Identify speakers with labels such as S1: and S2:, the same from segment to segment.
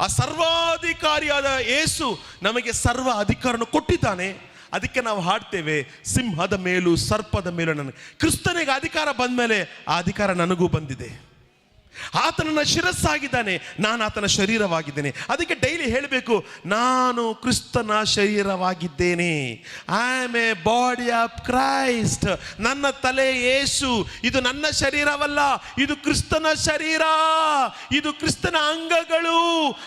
S1: ಆ ಸರ್ವಾಧಿಕಾರಿಯಾದ ಯೇಸು ನಮಗೆ ಸರ್ವ ಅಧಿಕಾರವನ್ನು ಕೊಟ್ಟಿದ್ದಾನೆ. ಅದಕ್ಕೆ ನಾವು ಹಾಡ್ತೇವೆ, ಸಿಂಹದ ಮೇಲೂ ಸರ್ಪದ ಮೇಲೂ ನನಗೆ. ಕ್ರಿಸ್ತನಿಗೆ ಅಧಿಕಾರ ಬಂದ ಮೇಲೆ ಆ ಅಧಿಕಾರ ನನಗೂ ಬಂದಿದೆ. ಆತನನ್ನ ಶಿರಸ್ಸಾಗಿದ್ದಾನೆ, ನಾನು ಆತನ ಶರೀರವಾಗಿದ್ದೇನೆ. ಅದಕ್ಕೆ ಡೈಲಿ ಹೇಳಬೇಕು, ನಾನು ಕ್ರಿಸ್ತನ ಶರೀರವಾಗಿದ್ದೇನೆ. I am a body of Christ. ನನ್ನ ತಲೆ ಯೇಸು. ಇದು ನನ್ನ ಶರೀರವಲ್ಲ, ಇದು ಕ್ರಿಸ್ತನ ಶರೀರ, ಇದು ಕ್ರಿಸ್ತನ ಅಂಗಗಳು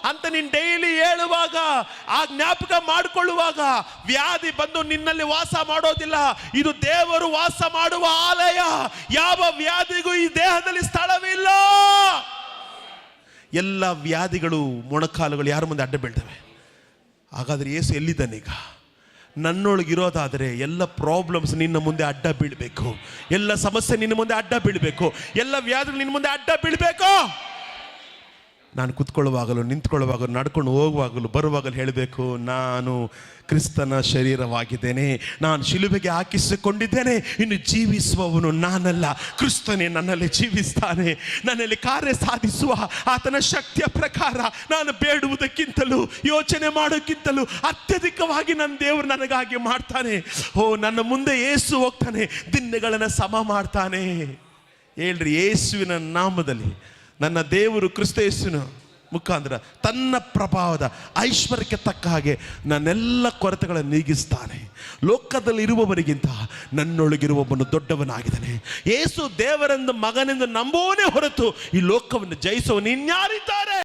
S1: ಅಂತ ನೀನು ಡೈಲಿ ಹೇಳುವಾಗ, ಆ ಜ್ಞಾಪಕ ಮಾಡಿಕೊಳ್ಳುವಾಗ ವ್ಯಾಧಿ ಬಂದು ನಿನ್ನಲ್ಲಿ ವಾಸ ಮಾಡೋದಿಲ್ಲ. ಇದು ದೇವರು ವಾಸ ಮಾಡುವ ಆಲಯ. ಯಾವ ವ್ಯಾಧಿಗೂ ಈ ದೇಹದಲ್ಲಿ ಸ್ಥಳವಿಲ್ಲ. ಎಲ್ಲ ವ್ಯಾಧಿಗಳು, ಮೊಣಕಾಲುಗಳು ಯಾರ ಮುಂದೆ ಅಡ್ಡ ಬೀಳ್ತವೆ. ಹಾಗಾದ್ರೆ ಯೇಸು ಎಲ್ಲಿದ್ದಾನೆ? ಈಗ ನನ್ನೊಳಗಿರೋದಾದರೆ ಎಲ್ಲ ಪ್ರಾಬ್ಲಮ್ಸ್ ನಿನ್ನ ಮುಂದೆ ಅಡ್ಡ ಬೀಳಬೇಕು, ಎಲ್ಲ ಸಮಸ್ಯೆ ನಿನ್ನ ಮುಂದೆ ಅಡ್ಡ ಬೀಳಬೇಕು, ಎಲ್ಲ ವ್ಯಾಧಿಗಳು ನಿನ್ನ ಮುಂದೆ ಅಡ್ಡ ಬೀಳಬೇಕು. ನಾನು ಕುತ್ಕೊಳ್ಳುವಾಗಲೂ, ನಿಂತ್ಕೊಳ್ಳುವಾಗಲೂ, ನಡ್ಕೊಂಡು ಹೋಗುವಾಗಲೂ, ಬರುವಾಗಲೂ ಹೇಳಬೇಕು, ನಾನು ಕ್ರಿಸ್ತನ ಶರೀರವಾಗಿದ್ದೇನೆ, ನಾನು ಶಿಲುಬೆಗೆ ಹಾಕಿಸಿಕೊಂಡಿದ್ದೇನೆ. ಇನ್ನು ಜೀವಿಸುವವನು ನಾನಲ್ಲ, ಕ್ರಿಸ್ತನೇ ನನ್ನಲ್ಲಿ ಜೀವಿಸ್ತಾನೆ. ನನ್ನಲ್ಲಿ ಕಾರ್ಯ ಸಾಧಿಸುವ ಆತನ ಶಕ್ತಿಯ ಪ್ರಕಾರ ನಾನು ಬೇಡುವುದಕ್ಕಿಂತಲೂ, ಯೋಚನೆ ಮಾಡೋಕ್ಕಿಂತಲೂ ಅತ್ಯಧಿಕವಾಗಿ ನನ್ನ ದೇವರು ನನಗಾಗಿ ಮಾಡ್ತಾನೆ. ನನ್ನ ಮುಂದೆ ಯೇಸು ಹೋಗ್ತಾನೆ, ದಿನಗಳನ್ನು ಸಮ ಮಾಡ್ತಾನೆ. ಹೇಳ್ರಿ, ಯೇಸುವಿನ ನಾಮದಲ್ಲಿ ನನ್ನ ದೇವರು ಕ್ರಿಸ್ತ ಯೇಸುವಿನ ಮುಖಾಂತರ ತನ್ನ ಪ್ರಭಾವದ ಐಶ್ವರ್ಯಕ್ಕೆ ತಕ್ಕ ಹಾಗೆ ನನ್ನೆಲ್ಲ ಕೊರತೆಗಳನ್ನು ನೀಗಿಸ್ತಾನೆ. ಲೋಕದಲ್ಲಿ ಇರುವವರಿಗಿಂತ ನನ್ನೊಳಗಿರುವವನು ದೊಡ್ಡವನಾಗಿದ್ದಾನೆ. ಯೇಸು ದೇವರೆಂದು ಮಗನೆಂದು ನಂಬುವನೇ ಹೊರತು ಈ ಲೋಕವನ್ನು ಜಯಿಸುವವನು ಇನ್ಯಾರಿದ್ದಾರೆ?